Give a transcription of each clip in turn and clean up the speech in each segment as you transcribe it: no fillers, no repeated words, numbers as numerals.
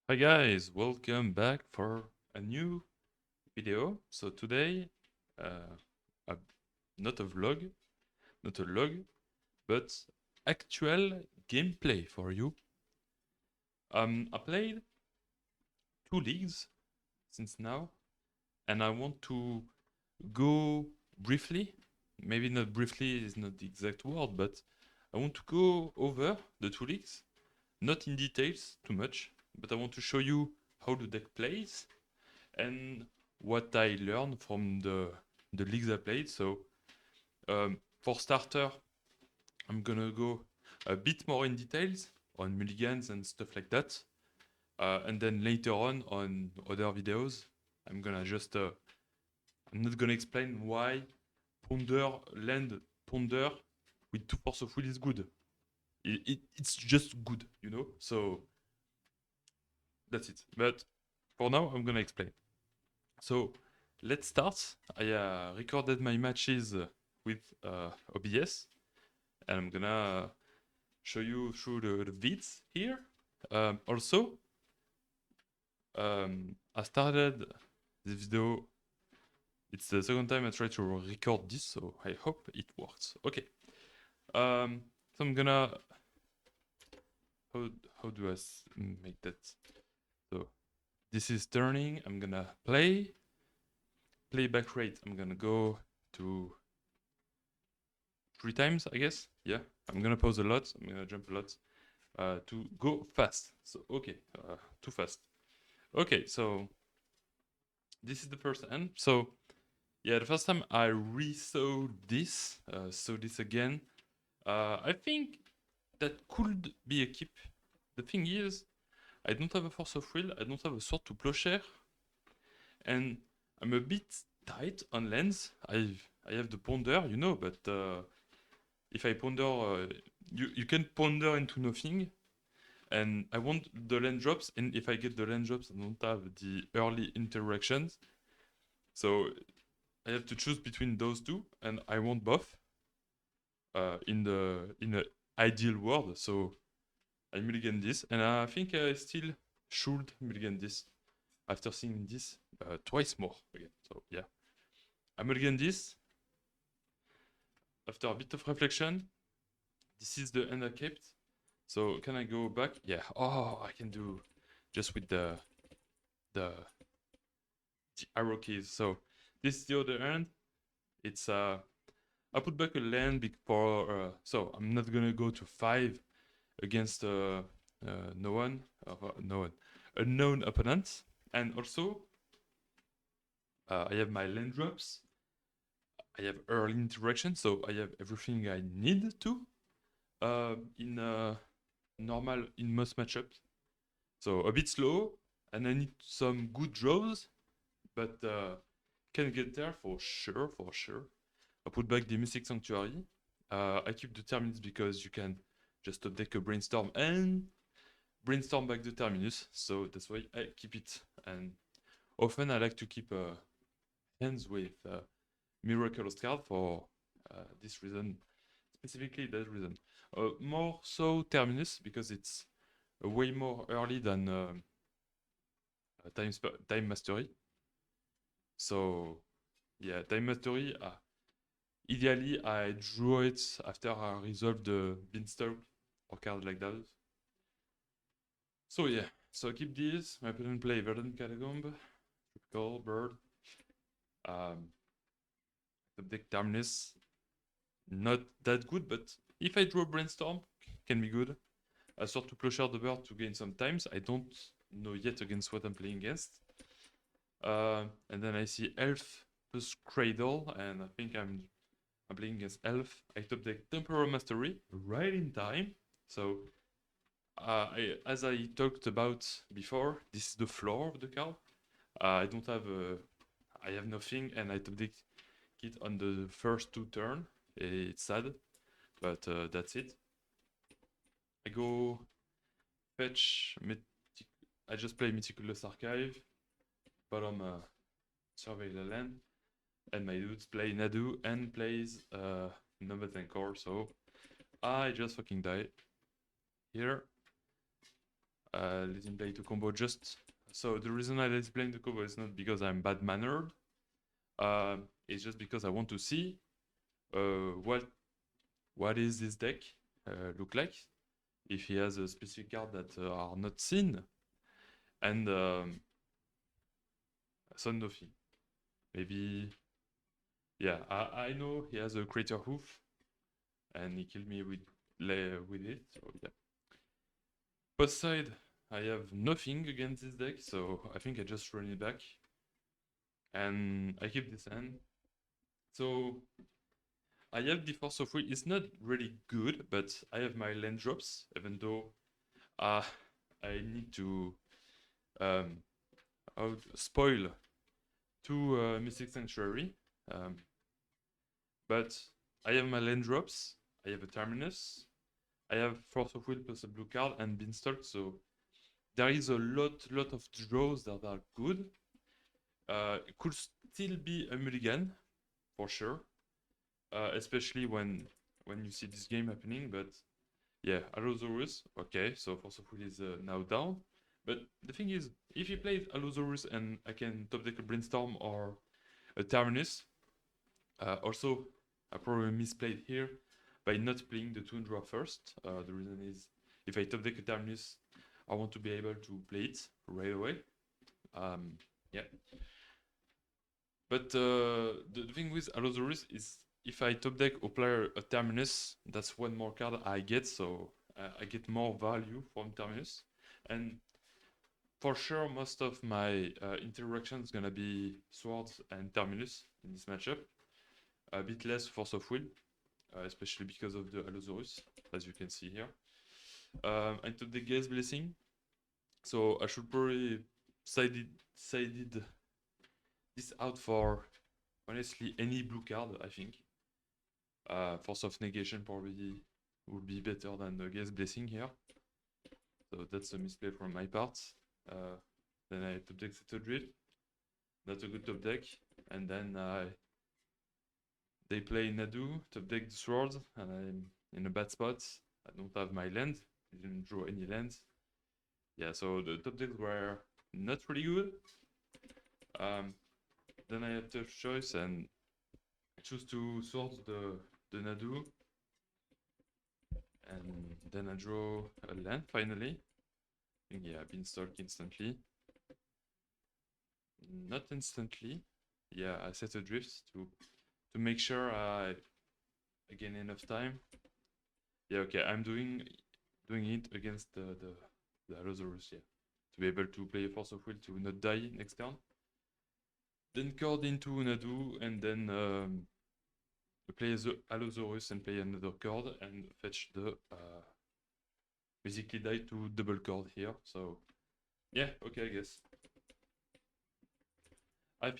Hi guys, welcome back for a new video. So today, uh, a, not a vlog, not a log, but actual gameplay for you. I played 2 leagues since now, and I want to go briefly. Maybe not briefly is not the exact word, but I want to go over the 2 leagues, not in details too much, but I want to show you how the deck plays and what I learned from the leagues I played. So for starter, I'm gonna go a bit more in details on mulligans and stuff like that, and then later on other videos, I'm gonna just I'm not gonna explain why ponder land ponder with 2 force of will is good. It's just good, you know. So that's it. But for now, I'm gonna explain. So let's start. I recorded my matches with OBS, and I'm gonna show you through the vids here. Also, I started this video. It's the second time I try to record this, so I hope it works. Okay. So I'm gonna how how do I make that? So this is turning. I'm gonna playback rate. I'm gonna go to 3 times, I guess. Yeah, I'm gonna pause a lot. I'm gonna jump a lot to go fast. So okay, too fast. Okay, so this is the first end. So yeah, the first time I saw this again. I think that could be a keep. The thing is, I don't have a force of will. I don't have a sword to plowshare, and I'm a bit tight on lands. I have the ponder, you know, but if I ponder, you can ponder into nothing, and I want the land drops. And if I get the land drops, I don't have the early interactions. So I have to choose between those two, and I want both. In the ideal world, so I mulligan this, and I think I still should mulligan this after seeing this twice more again. So yeah, I mulligan this after a bit of reflection. This is the end I kept. So can I go back? Yeah. Oh, I can do just with the the arrow keys. So this is the other end. It's I put back a land before. So I'm not gonna go to 5 against no one, no one, unknown opponents. And also I have my land drops. I have early interaction, so I have everything I need to in normal in most matchups. So a bit slow, and I need some good draws, but can get there for sure, for sure. I put back the Mystic Sanctuary. I keep the Terminus because you can just update a Brainstorm and Brainstorm back the Terminus, so that's why I keep it. And often I like to keep hands with Miraculous card for this reason, specifically that reason. More so Terminus because it's way more early than Time Mastery. So yeah, Time Mastery. Ideally, I draw it after I resolve the Beanstalk or card like that. So yeah, so I keep this. My opponent play Verdant Catacomb, Tropical Bird. The deck Terminus, not that good, but if I draw Brainstorm, can be good. I sort to Plowshare the Bird to gain some times. I don't know yet against what I'm playing against. And then I see Elf plus Cradle, and I think I'm playing against Elf. I top deck Temporal Mastery right in time. So, as I talked about before, this is the floor of the card. I don't have I have nothing, and I top deck it on the first 2 turns. It's sad, but that's it. I go fetch. I just play Meticulous Archive, bottom survey the land, and my dudes play Nadu and plays Nomad and Core, so I just fucking die. Here, let him play the combo just. So the reason I let him play the combo is not because I'm bad-mannered. It's just because I want to see what is this deck look like, if he has a specific card that are not seen, and Son nothing. Maybe, yeah, I know he has a Crater Hoof, and he killed me with it, so yeah. Post side, I have nothing against this deck, so I think I just run it back. And I keep this hand. So I have the Force of Will. It's not really good, but I have my land drops, even though I need to um, spoil 2 Mystic Sanctuary. But I have my land drops, I have a Terminus, I have Force of Will plus a blue card and Beanstalk, so there is a lot of draws that are good. It could still be a mulligan, for sure, especially when you see this game happening, but yeah, Allosaurus, okay, so Force of Will is now down. But the thing is, if he plays Allosaurus and I can top deck a Brainstorm or a Terminus, also, I probably misplayed here by not playing the Tundra first. The reason is, if I top deck a Terminus, I want to be able to play it right away. Yeah. But the thing with Allosaurus is, if I top deck or play a Terminus, that's one more card I get, so I get more value from Terminus. And for sure, most of my interactions gonna be Swords and Terminus in this matchup. A bit less Force of Will, especially because of the Allosaurus, as you can see here. And to the Gaze Blessing, so I should probably sided this out for, honestly, any blue card, I think. Force of Negation probably would be better than the Gaze Blessing here. So that's a misplay from my part. Then I top deck Settle Drift, not a good top deck, and then they play Nadu, top deck the Sword, and I'm in a bad spot. I don't have my land, I didn't draw any lands. Yeah, so the top decks were not really good. Then I have tough choice and I choose to sort the Nadu. And then I draw a land finally. Yeah, Beanstalk instantly. Not instantly. Yeah, I set a drift to make sure I gain enough time. Yeah, okay, I'm doing it against the Allosaurus, yeah. To be able to play a Force of Will to not die next turn. Then card into Nadu, and then play the Allosaurus and play another card and fetch the basically die to double card here. So yeah, okay, I guess. I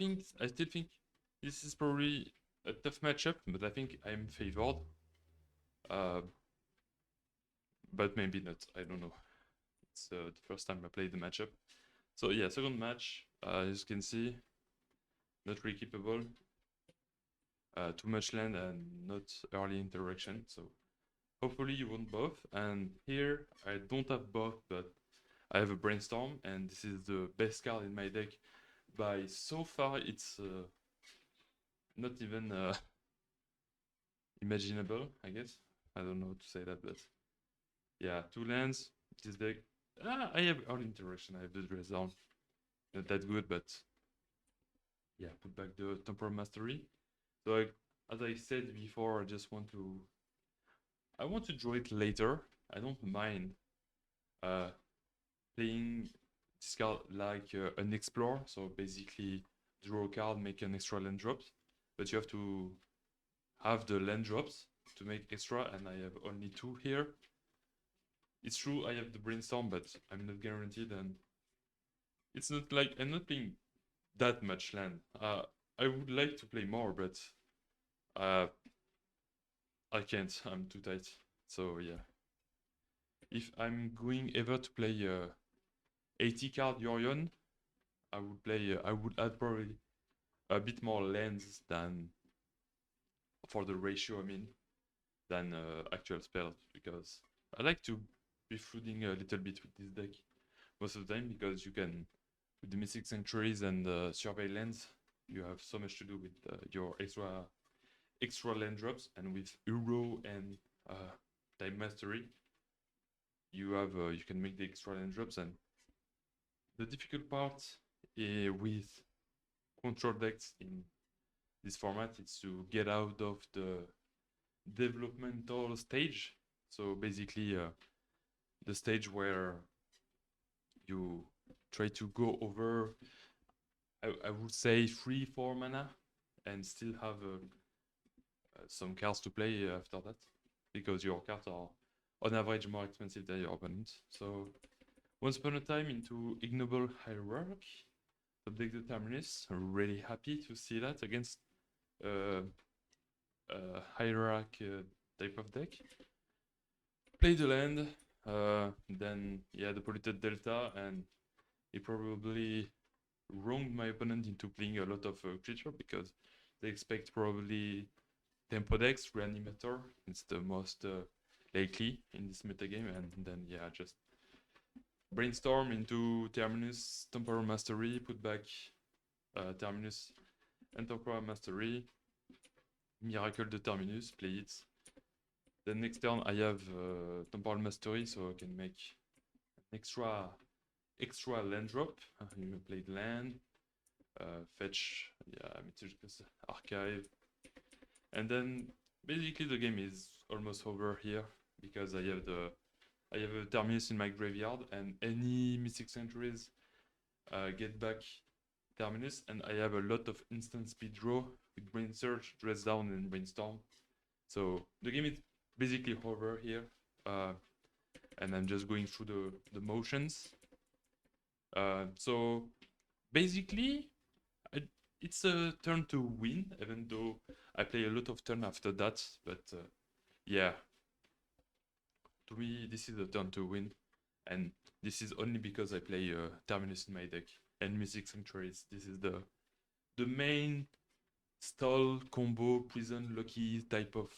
still think this is probably a tough matchup, but I think I'm favored. But maybe not. I don't know. It's the first time I played the matchup. So yeah, second match, as you can see, not really keepable. Too much land and not early interaction. So hopefully you want both. And here I don't have both, but I have a Brainstorm, and this is the best card in my deck. By so far, it's not even imaginable, I guess. I don't know how to say that, but yeah, 2 lands. This deck, I have early interaction. I have the dress down. Not that good, but yeah, put back the Temporal Mastery. So as I said before, I want to draw it later. I don't mind playing this card like an Explore. So basically, draw a card, make an extra land drops. But you have to have the land drops to make extra, and I have only 2 here. It's true, I have the Brainstorm, but I'm not guaranteed, and it's not like I'm not playing that much land. I would like to play more, but I can't. I'm too tight. So yeah. If I'm going ever to play 80 card Yorion, I would add probably a bit more lands than for the ratio. I mean, than actual spells, because I like to be flooding a little bit with this deck. most of the time, because you can, with the Mystic Sanctuaries and Surveillance, you have so much to do with your extra land drops, and with Euro and Time Mastery, you can make the extra land drops. And the difficult part with control decks in this format is to get out of the developmental stage. So basically, the stage where you try to go over, I would say 3-4 mana, and still have some cards to play after that, because your cards are on average more expensive than your opponent. So once upon a time into Ignoble Hierarch, update the Terminus. Really happy to see that against Hierarch type of deck. Play the land, then yeah, the Polluted Delta, and he probably wronged my opponent into playing a lot of creature, because they expect probably Tempo decks, Reanimator. It's the most likely in this metagame, and then yeah, just Brainstorm into Terminus, Temporal Mastery, put back Terminus and Temporal Mastery, Miracle de Terminus, play it. Then next turn I have Temporal Mastery, so I can make an extra land drop. You play land, fetch, yeah, Mythological Archive, and then basically the game is almost over here, because I have a Terminus in my graveyard, and any Mystic Sanctuaries get back Terminus, and I have a lot of instant speed draw with Brain Surge, Dress Down, and Brainstorm. So the game is basically over here, and I'm just going through the motions. So basically, it's a turn to win, even though I play a lot of turn after that. But yeah, to me, this is a turn to win, and this is only because I play Terminus in my deck and Mystic Sanctuaries. This is the main stall combo prison lucky type of.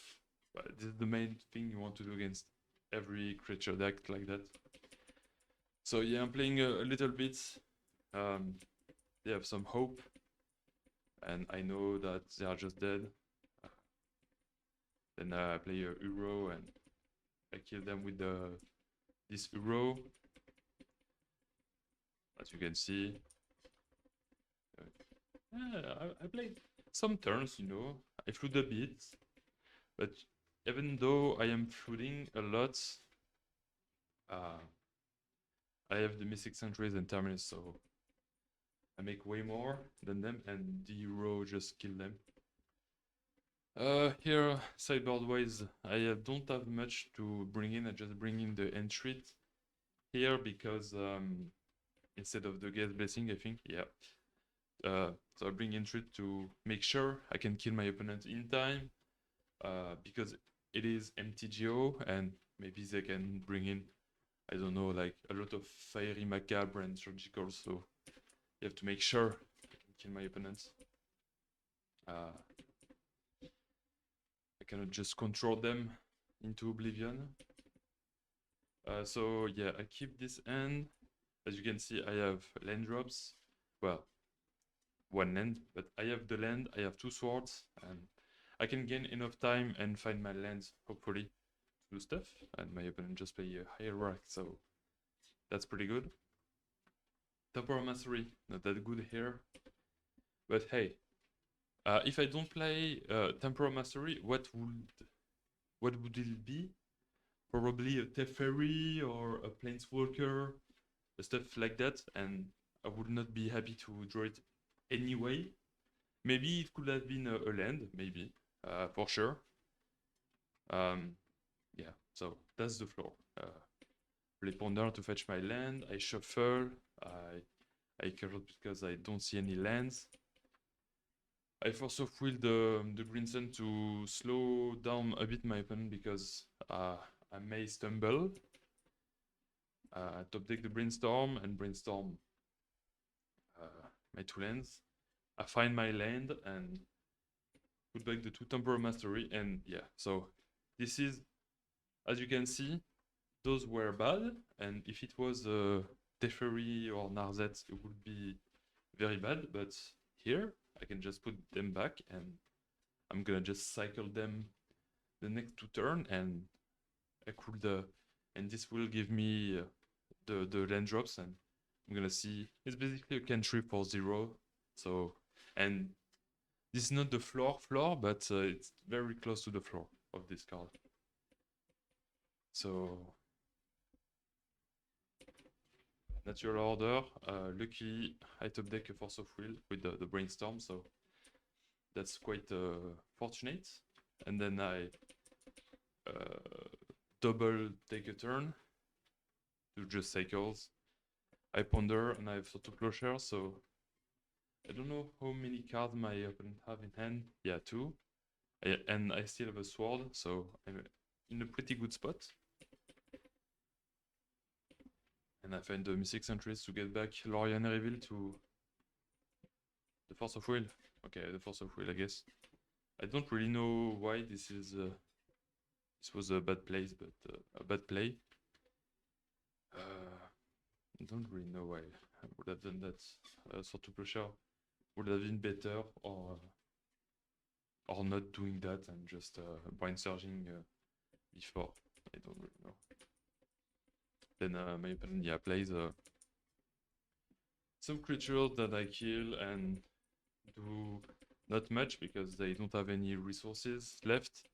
This is the main thing you want to do against every creature deck like that. So yeah, I'm playing a little bit. They have some hope, and I know that they are just dead. Then I play a Uro, and I kill them with this Uro. As you can see, I played some turns, I flood a bit, but even though I am flooding a lot, I have the Mystic Sanctuaries and Terminus, so I make way more than them, and the Uro just kill them. Here, sideboard-wise, I don't have much to bring in. I just bring in the Entreat here, because instead of the Gas Blessing, I think, yeah. So I bring Entreat to make sure I can kill my opponent in time, because it is MTGO, and maybe they can bring in, I don't know, like a lot of Fiery, Macabre, and Surgical, so you have to make sure I can kill my opponents. I cannot just control them into oblivion. So yeah, I keep this end. As you can see, I have land drops. Well, one land, but I have the land, I have 2 swords, and I can gain enough time and find my lands, hopefully, to do stuff. And my opponent just play a Hierarch, so that's pretty good. Temporal Mastery, not that good here. But hey, if I don't play Temporal Mastery, what would it be? Probably a Teferi or a Planeswalker, stuff like that, and I would not be happy to draw it anyway. Maybe it could have been a land, maybe, for sure. Yeah, so that's the floor. Play Ponder to fetch my land, I shuffle, I curl because I don't see any lands. I force of will the Green Sun to slow down a bit my opponent, because I may stumble. Top deck the Brainstorm, and Brainstorm my 2 lands. I find my land and put back the 2 Temporal Mastery, and yeah, so this is, as you can see, those were bad, and if it was Teferi or Narzet, it would be very bad, but here I can just put them back and I'm gonna just cycle them the next 2 turn and I could and this will give me the land drops and I'm gonna see it's basically a cantrip for 0. So and this is not the floor, but it's very close to the floor of this card. So natural order. Luckily, I top deck a Force of Will with the brainstorm, so that's quite fortunate. And then I double take a turn to just cycles. I ponder and I have sort of closure, so I don't know how many cards my opponent have in hand. Yeah, 2. And I still have a sword, so I'm in a pretty good spot. And I find the Mystic Sentries to get back Lorien Reveal to the Force of Will. Okay, the Force of Will, I guess. I don't really know why this is. This was a bad place, but a bad play. I don't really know why I would have done that. Sort of pressure would have been better, or not doing that and just brain surging before. I don't really know. Then my opponent, yeah, plays some creatures that I kill and do not much because they don't have any resources left.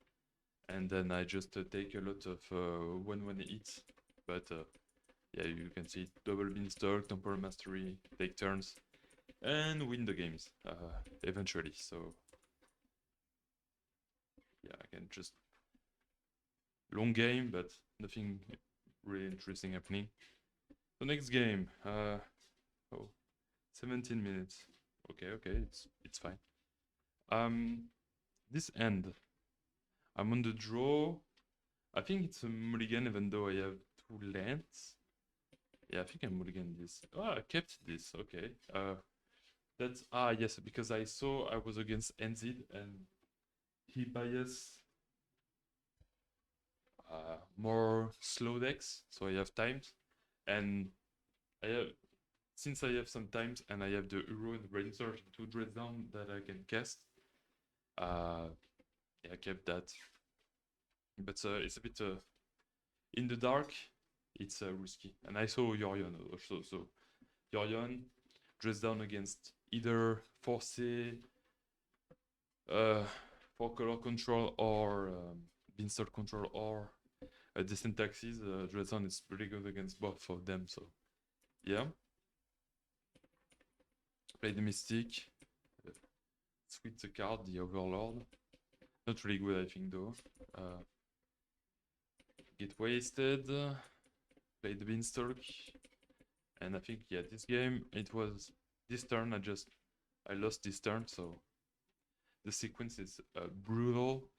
And then I just take a lot of 1/1 hits. But yeah, you can see double beanstalk, temporal mastery, take turns, and win the games eventually. So yeah, I can just long game, but nothing really interesting happening. The next game, 17 minutes. Okay, it's fine. This end, I'm on the draw. I think it's a mulligan, even though I have 2 lands. Yeah, I think I mulligan this. Oh, I kept this. Okay. That's yes, because I saw I was against NZ and he bias more slow decks, so I have times, and I have since I have some times and I have the Uro and the Brainstorm 2 dreads down that I can cast. Yeah, I kept that, but it's a bit in the dark. It's risky, and I saw Yorion also. So Yorion dress down against either Force, for color control or beanstalk control or distant taxis. Dress down is pretty good against both of them. So yeah, play the Mystic, switch the card, the Overlord. Not really good, I think though. Get wasted, play the beanstalk, and I think yeah, this game it was this turn. I lost this turn, so the sequence is brutal.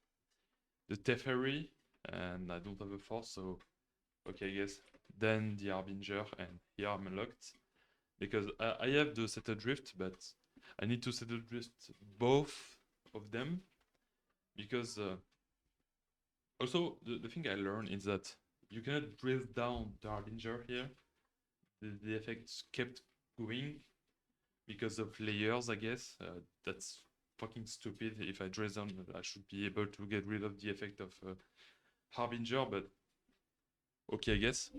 The Teferi, and I don't have a force, so okay, I guess. Then the Harbinger, and here I'm locked. Because I have the Set Adrift, but I need to Set Adrift both of them. Because also, the thing I learned is that you cannot drift down the Harbinger here. The effects kept going because of layers, I guess. That's fucking stupid. If I dress down, I should be able to get rid of the effect of Harbinger, but okay, I guess.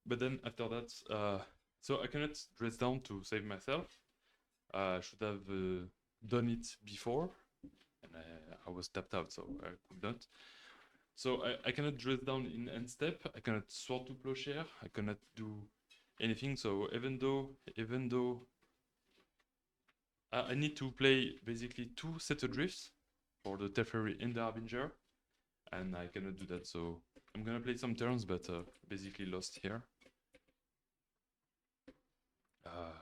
But then after that, so I cannot dress down to save myself. I should have done it before, and I was tapped out, so I could not. So I cannot dress down in end step. I cannot sword to plowshare. I cannot do anything. So even though I need to play basically 2 set of drifts for the Teferi and the Harbinger, and I cannot do that. So I'm gonna play some turns, but basically lost here.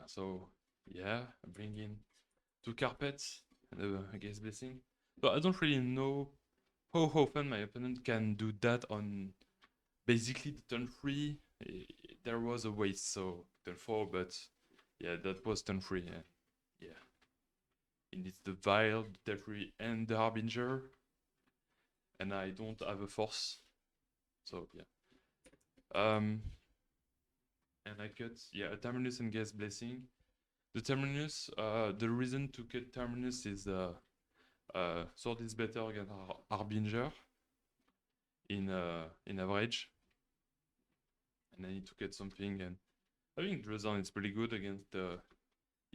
So yeah, bring in 2 carpets and I guess blessing. So I don't really know how often my opponent can do that on basically the turn 3. There was a waste, so turn 4, but yeah, that was turn 3. Yeah, he needs the Vial, the Teferi, and the Harbinger, and I don't have a force. So yeah. and I cut a Terminus and Gas Blessing. The Terminus, the reason to cut Terminus is Sword is better against Harbinger in average, and I need to cut something. And I think Drazan is pretty good against the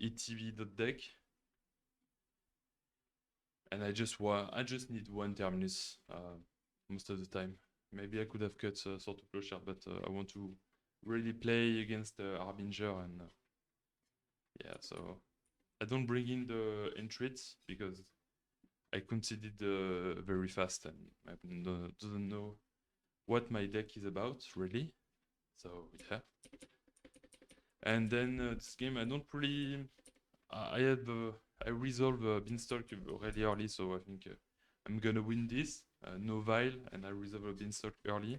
ETB deck. And I just need one Terminus most of the time. Maybe I could have cut Sword of Plowshare, but I want to really play against Harbinger, and yeah, so I don't bring in the Entreats because I conceded very fast, and I doesn't know what my deck is about really. So yeah. And then this game I don't really. I resolve Beanstalk really early, so I think I'm gonna win this. No Vile, and I resolve a Beanstalk early.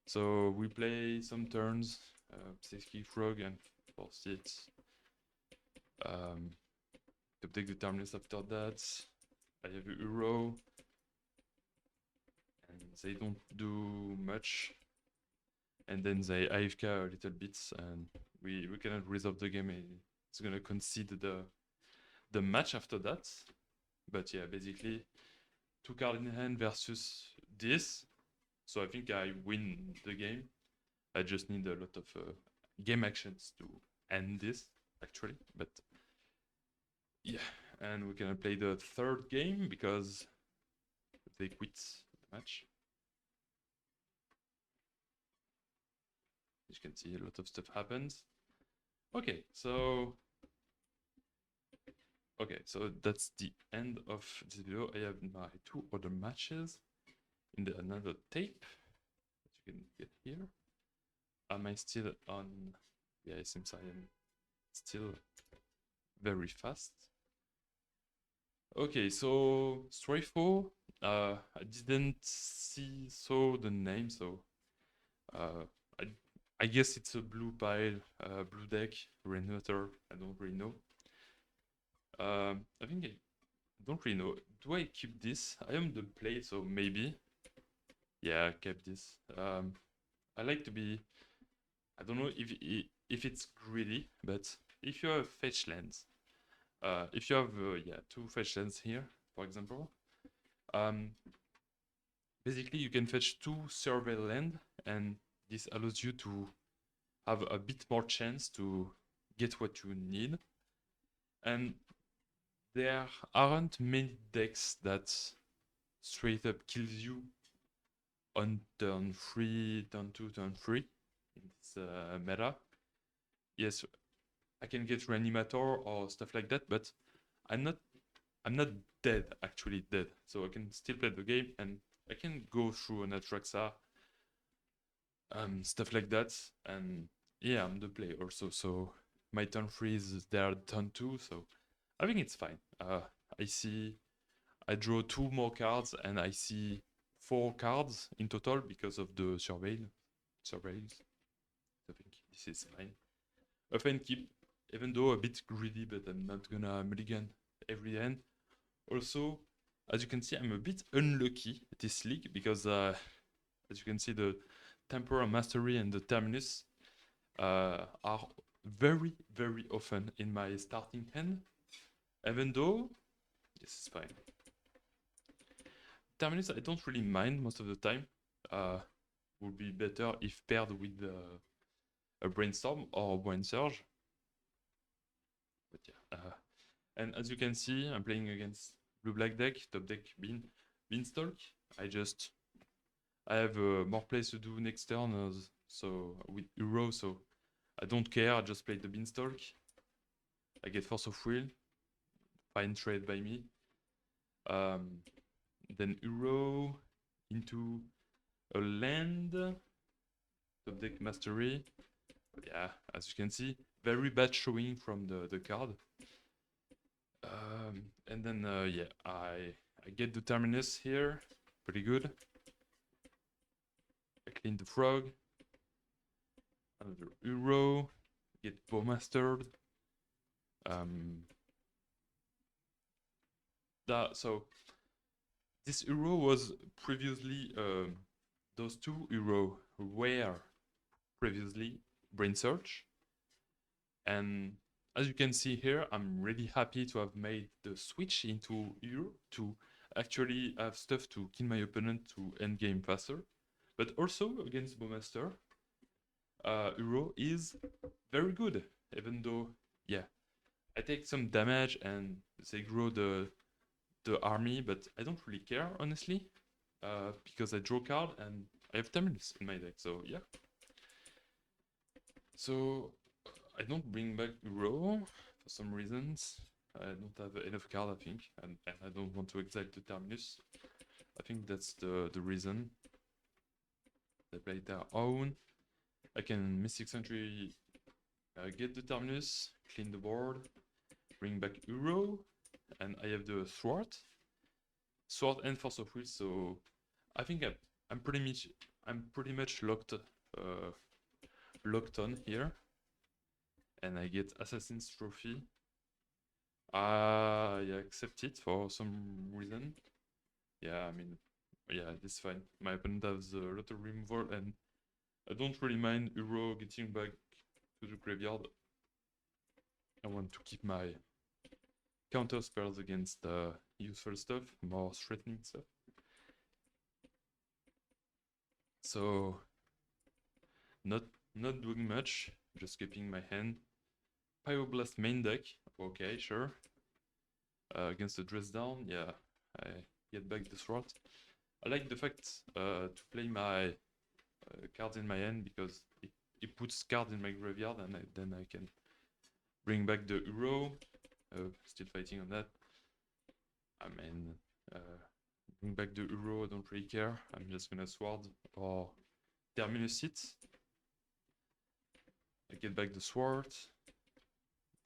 So we play some turns, Psychic Frog, and force it. To take the Terminus after that. I have a Euro, and they don't do much. And then they AFK a little bit, and we cannot resolve the game. It's gonna concede the match after that. But yeah, basically 2 cards in hand versus this. So I think I win the game. I just need a lot of game actions to end this, actually. But yeah, and we can play the third game because they quit the match. As you can see, a lot of stuff happens. Okay, so that's the end of this video. I have my 2 other matches in another tape that you can get here. Am I still on? Yeah, it seems I am still very fast. Okay, so Strayfo, I didn't saw the name, so I guess it's a blue pile, blue deck, Rainwater. I don't really know. I think I don't really know. Do I keep this? I am the play, so maybe. Yeah, I kept this. I like to be. I don't know if it's greedy, but if you have fetch lands, if you have 2 fetch lands here, for example, basically you can fetch 2 survey land, and this allows you to have a bit more chance to get what you need. And there aren't many decks that straight up kills you on turn 3, turn 2, turn 3 in this meta. Yes, I can get Reanimator or stuff like that, but I'm not dead, actually dead. So I can still play the game, and I can go through an Atraxa, stuff like that. And yeah, I'm the play also. So my turn 3 is their turn 2, so I think it's fine. I draw 2 more cards, and I see 4 cards in total because of the surveys. I think this is fine. Often keep, even though a bit greedy, but I'm not gonna mulligan every hand. Also, as you can see, I'm a bit unlucky this league because, as you can see, the Temporal Mastery and the Terminus are very, very often in my starting hand, even though this is fine. Terminus, I don't really mind most of the time. Would be better if paired with a Brainstorm or a Brain Surge. But yeah, and as you can see, I'm playing against blue-black deck, top deck Beanstalk. I have more plays to do next turn, so with Euro, so I don't care, I just play the Beanstalk. I get Force of Will, fine trade by me. Then Euro into a land, top deck Mastery. Yeah, as you can see, very bad showing from the card. And then yeah, I get the Terminus here, pretty good. I clean the frog, another Euro, get Bowmastered. So this Euro was previously those 2 Euro were previously brain search. And as you can see here, I'm really happy to have made the switch into Euro to actually have stuff to kill my opponent to end game faster. But also against Bowmaster, Euro is very good, even though, yeah, I take some damage and they grow the army, but I don't really care, honestly, because I draw card and I have Terminus in my deck, so yeah. So I don't bring back Uro for some reasons. I don't have enough card, I think, and I don't want to exile the Terminus. I think that's the reason. They play their own. I can Mystic Sentry, get the Terminus, clean the board, bring back Uro, and I have the Sword and Force of Will, so I think I'm pretty much locked on here, and I get Assassin's Trophy. I accept it for some reason. Yeah, I mean, yeah, it's fine. My opponent has a lot of removal, and I don't really mind Uro getting back to the graveyard. I want to keep my counter spells against useful stuff, more threatening stuff. So, not doing much, just keeping my hand. Pyroblast main deck, okay, sure. Against the dress down, yeah, I get back the sword. I like the fact to play my cards in my hand because it puts cards in my graveyard and then I can bring back the Uro. Still fighting on that. I mean, bring back the Uro, I don't really care. I'm just gonna sword or Terminus it. I get back the sword,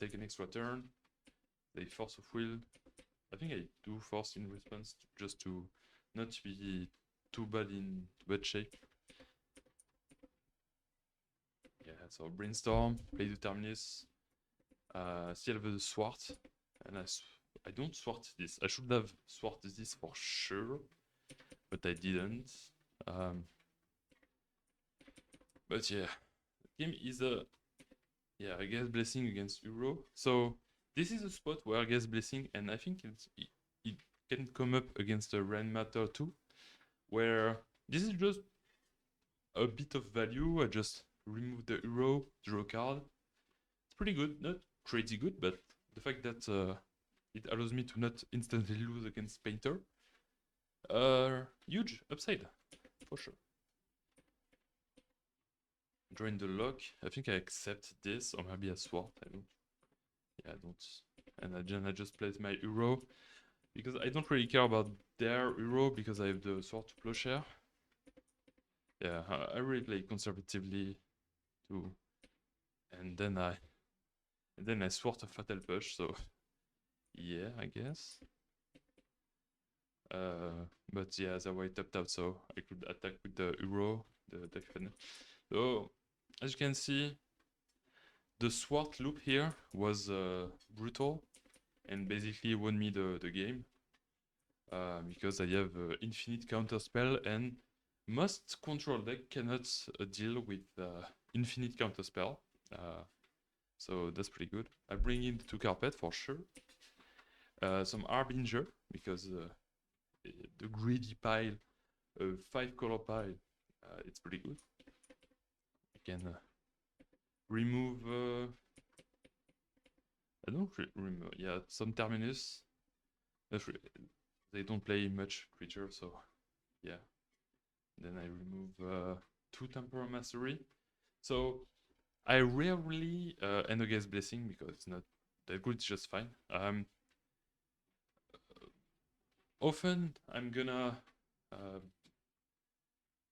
take an extra turn, they Force of Will. I think I do Force in response just to not be too bad shape. Yeah, so Brainstorm, play the Terminus, still have the Sword, and I don't sword this. I should have sword this for sure, but I didn't. But yeah, game is I guess Blessing against Uro. So this is a spot where I guess Blessing, and I think it can come up against the Rain Matter too, where this is just a bit of value. I just remove the Uro, draw card. It's pretty good, not crazy good, but the fact that it allows me to not instantly lose against Painter, huge upside, for sure. Join the lock. I think I accept this, or maybe a sword. I don't. Yeah, I don't. And I just place my Uro because I don't really care about their Uro because I have the sword to plowshare. Yeah, I really play conservatively too, and then I sword a fatal push. So yeah, I guess. But yeah, the white tapped out, so I could attack with the Uro, the defender. So as you can see, the sword loop here was brutal and basically won me the game because I have infinite counter spell and most control deck cannot deal with infinite counter spell. So that's pretty good. I bring in the 2 carpet for sure. Some Harbinger because the greedy pile, 5 color pile, it's pretty good. I can remove. I don't remember. Yeah, some Terminus. They don't play much creature, so yeah. Then I remove 2 Temporal Mastery. So I rarely end against Blessing because it's not that good, it's just fine. Often I'm gonna.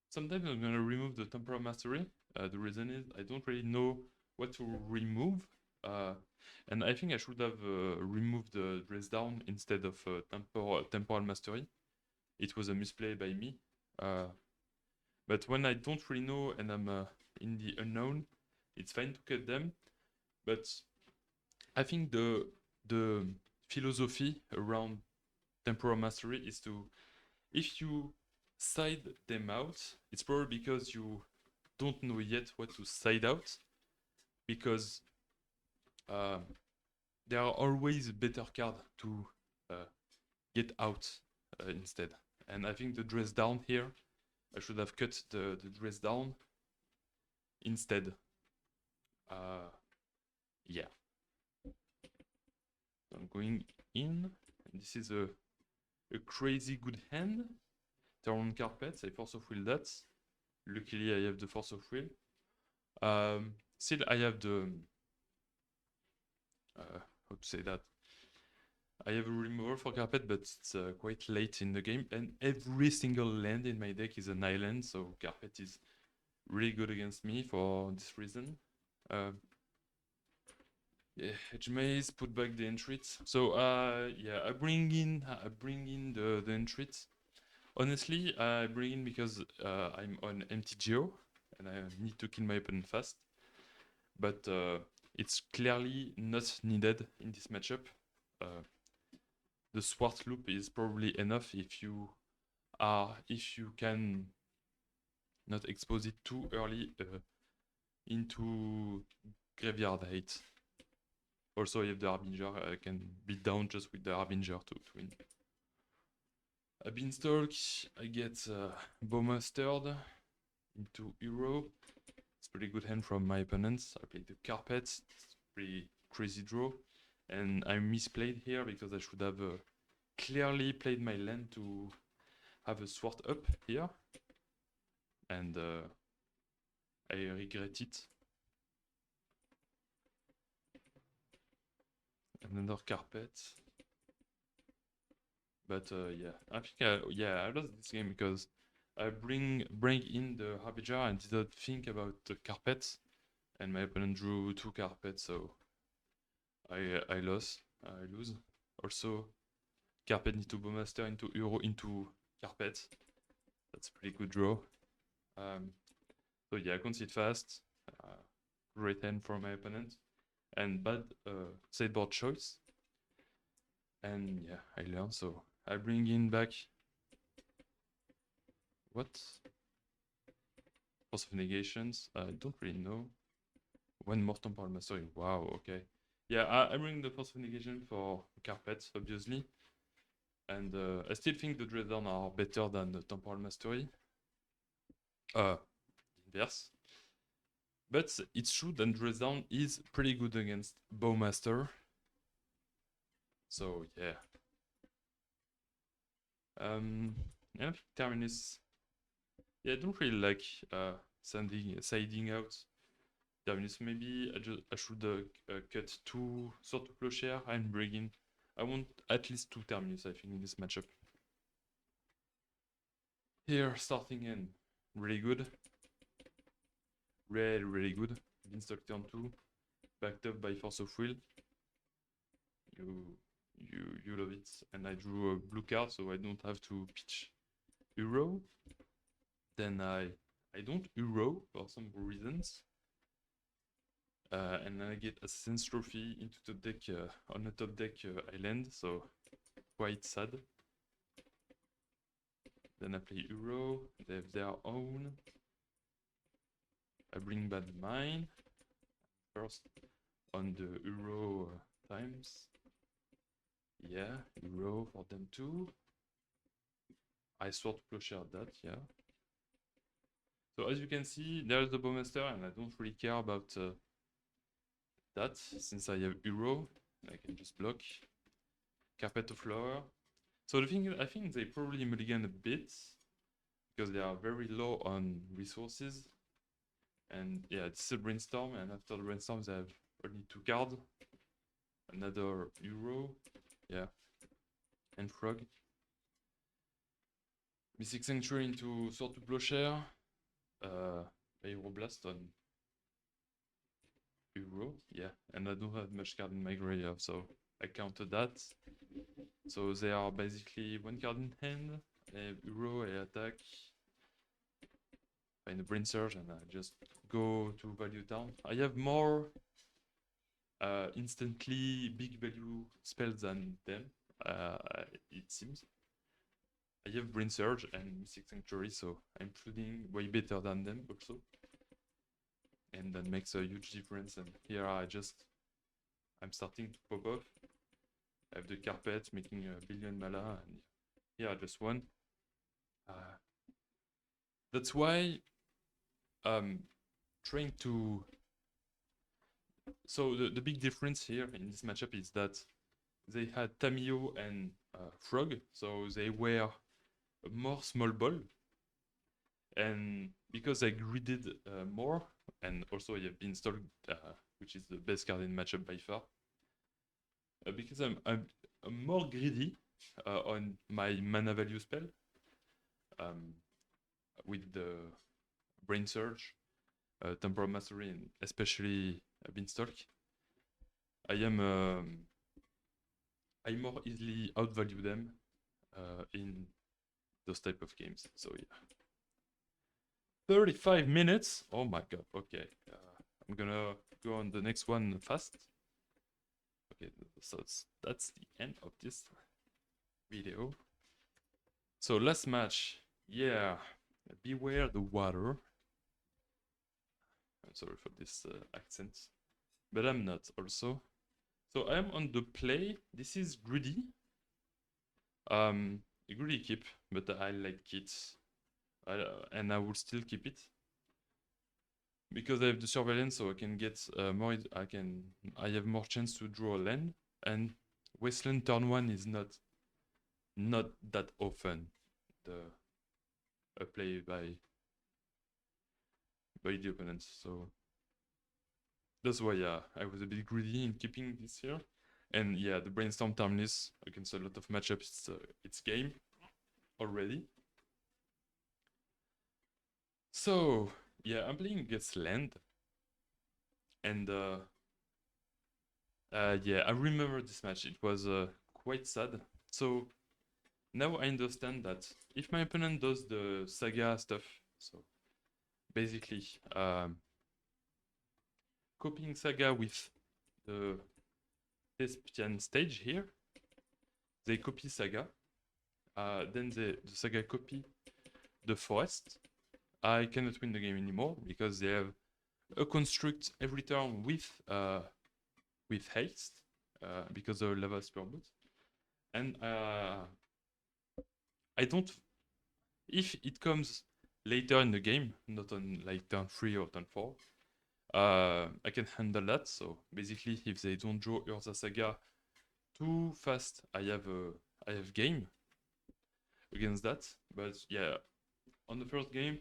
Sometimes I'm gonna remove the Temporal Mastery. The reason is I don't really know what to remove. And I think I should have removed the Dress Down instead of Temporal Mastery. It was a misplay by me. But when I don't really know and I'm in the unknown, it's fine to cut them. But I think the philosophy around Temporal Mastery is to, if you side them out, it's probably because you don't know yet what to side out. because there are always better card to get out instead. And I think the dress down here, I should have cut the dress down instead. Yeah. So I'm going in, and this is a crazy good hand. Turn on carpets, I force of will that. Luckily I have the force of will. Still I have the how to say that? I have a removal for carpet, but it's quite late in the game, and every single land in my deck is an island, so carpet is really good against me for this reason. Yeah, edge maze, put back the entries. So yeah, I bring in the entries. Honestly, I bring in because I'm on MTGO and I need to kill my opponent fast. But it's clearly not needed in this matchup. The Swart Loop is probably enough if you can not expose it too early into graveyard hate. Also, I have the Harbinger. I can beat down just with the Harbinger to win. A Beanstalk, I get Bowmastered into Hero. It's pretty good hand from my opponents. I played the Carpet. It's pretty crazy draw. And I misplayed here because I should have clearly played my land to have a Sword up here. And I regret it. Another Carpet. But yeah, I think I lost this game because I bring in the Harbinger and didn't think about the carpet, and my opponent drew 2 carpets, so I lose. Also, carpet into Bowmaster into Euro into carpet. That's a pretty good draw. So yeah, I concede fast. Great hand for my opponent, and bad sideboard choice. And yeah, I learn. So I bring in back. What? Force of negations. I don't really know. One more Temporal Mastery. Wow, okay. Yeah, I bring the Force of negation for carpets, obviously. And I still think the Dress Down are better than the Temporal Mastery. Inverse. But it's true that Dress Down is pretty good against Bowmaster. So yeah. Yeah, Terminus. Yeah, I don't really like siding out Terminus. Maybe I should cut 2 Sword to Plowshare and bring in. I want at least 2 Terminus, I think, in this matchup. Here, starting in, really good. Really good. Beanstalk turn 2, backed up by Force of Will. You love it. And I drew a blue card, so I don't have to pitch Euro. Then I don't Euro for some reasons. And then I get Assassin's Trophy into the deck on the top deck island, so quite sad. Then I play Euro, they have their own. I bring back mine first on the Euro times. Yeah, Euro for them too. I Sword to Plowshare that, yeah. So as you can see, there's the Bowmaster, and I don't really care about that, since I have Euro. I can just block. Carpet of Flower. So the thing is, I think they probably mulligan a bit, because they are very low on resources. And yeah, it's a Brainstorm, and after the Brainstorm they have only 2 cards. Another Euro, yeah, and Frog. Mystic Sanctuary into Sword to Plowshare. Aeroblast on Euro, yeah, and I don't have much card in my graveyard, so I counted that. So they are basically 1 card in hand. I have Euro, I attack, find a Brain Surge, and I just go to value down. I have more instantly big value spells than them, it seems. I have Brain Surge and Mystic Sanctuary, so I'm shooting way better than them also. and that makes a huge difference. And here I'm starting to pop off. I have the carpet making a billion mana, and here I just won. That's why trying to. So the big difference here in this matchup is that they had Tamio and Frog, so they were more small ball, and because I gridded more, and also I have been installed, which is the best card in matchup by far. Because I'm more greedy on my mana value spell with the Brain Surge, Temporal Mastery, and especially Beanstalk. I more easily outvalue them in those type of games. So yeah. 35 minutes? Oh my god, okay. I'm gonna go on the next one fast. Okay, so that's the end of this video. So last match, yeah, beware the water. I'm sorry for this accent, but I'm not also. So I'm on the play. This is greedy. A greedy keep, but I like it, and I will still keep it because I have the surveillance, so I can get more. I have more chance to draw a land, and Wasteland turn 1 is not that often the play by the opponents. So that's why I was a bit greedy in keeping this here. And yeah, the Brainstorm Timeless against a lot of matchups, it's game already. So yeah, I'm playing against land. And yeah, I remember this match. It was quite sad. So now I understand that if my opponent does the Saga stuff, so basically copying Saga with the Thespian stage here, they copy Saga, then the Saga copy the forest. I cannot win the game anymore because they have a construct every turn with haste because of lava spearboat, and I don't. If it comes later in the game, not on like turn 3 or turn 4, I can handle that. So basically, if they don't draw Urza Saga too fast, I have game against that. But yeah, on the first game,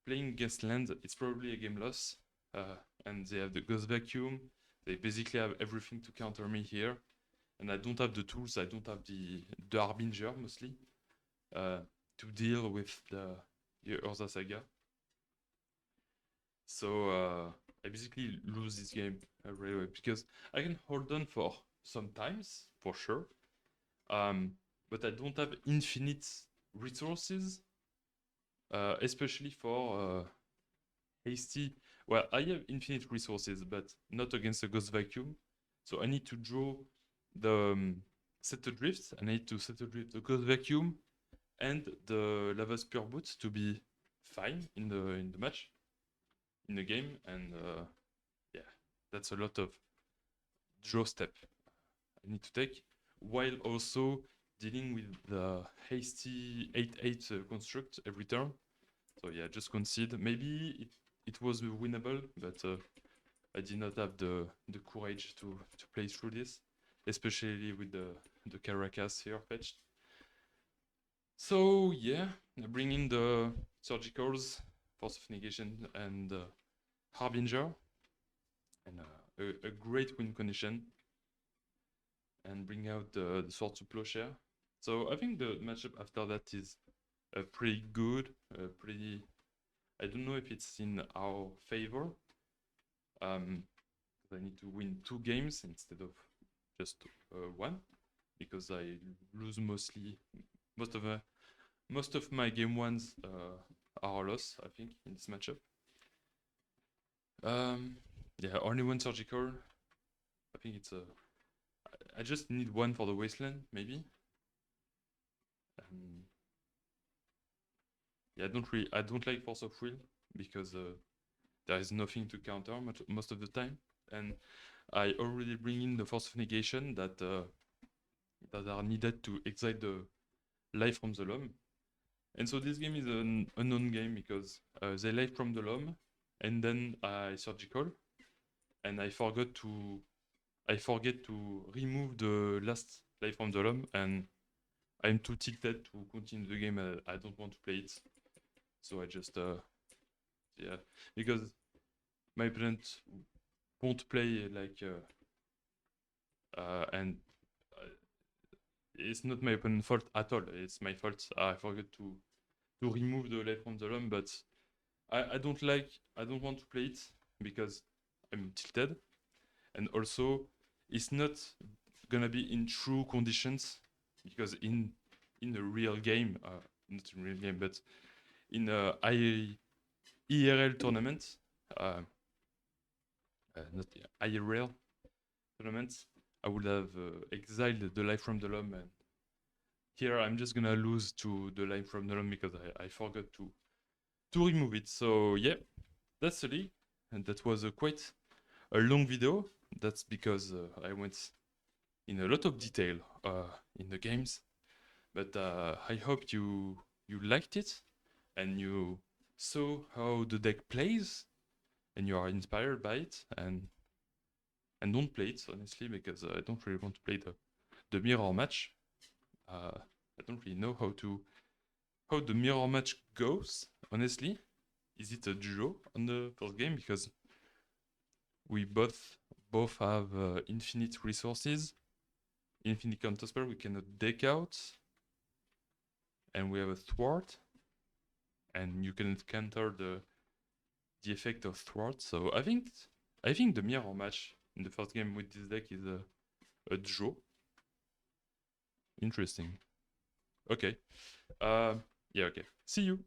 playing against land, it's probably a game loss. And they have the Ghost Vacuum. They basically have everything to counter me here. And I don't have the tools, I don't have the Harbinger mostly to deal with the Urza Saga. So I basically lose this game right away because I can hold on for some times, for sure. But I don't have infinite resources, especially for hasty. Well, I have infinite resources, but not against a Ghost Vacuum. So I need to draw the Set Adrift. I need to Set Adrift the Ghost Vacuum and the Lava Spear Boot to be fine in the match, in the game. And yeah, that's a lot of draw step I need to take, while also dealing with the hasty 8/8 construct every turn. So yeah, just concede. Maybe it was winnable, but I did not have the courage to play through this, especially with the Caracas here fetched. So yeah, I bring in the Surgicals, Force of Negation, and Harbinger, and a great win condition, and bring out the Sword to Plowshare. So I think the matchup after that is pretty good, pretty. I don't know if it's in our favor. I need to win 2 games instead of just 1, because I lose most of my game ones are a loss, I think, in this matchup. Yeah, only 1 surgical. I think it's a. I just need 1 for the wasteland, maybe. Yeah, I don't like Force of Will because there is nothing to counter most of the time, and I already bring in the force of negation that are needed to excite the life from the LOM. And so this game is an unknown game because they life from the LOM, and then I surgical, and I forget to remove the last life from the LOM, and I'm too tilted to continue the game. I don't want to play it, so I just yeah, because my opponent won't play like and it's not my opponent's fault at all. It's my fault. I forgot to remove the life from the LOM, but I don't want to play it because I'm tilted, and also it's not gonna be in true conditions because in a real game, not in a real game, but in a IRL tournament, not IRL tournament, I would have exiled the life from the LOM, and here I'm just gonna lose to the life from the LOM because I forgot to remove it. So yeah, that's the league, and that was quite a long video. That's because I went in a lot of detail in the games, but I hope you liked it and you saw how the deck plays and you are inspired by it, and don't play it honestly because I don't really want to play the mirror match. I don't really know how the mirror match goes honestly. Is it a draw on the first game because we both have infinite resources, infinite counterspell we cannot deck out, and we have a thwart, and you cannot counter the effect of thwart. So I think the mirror match in the first game with this deck is a draw. Interesting. Okay. Yeah. Okay. See you.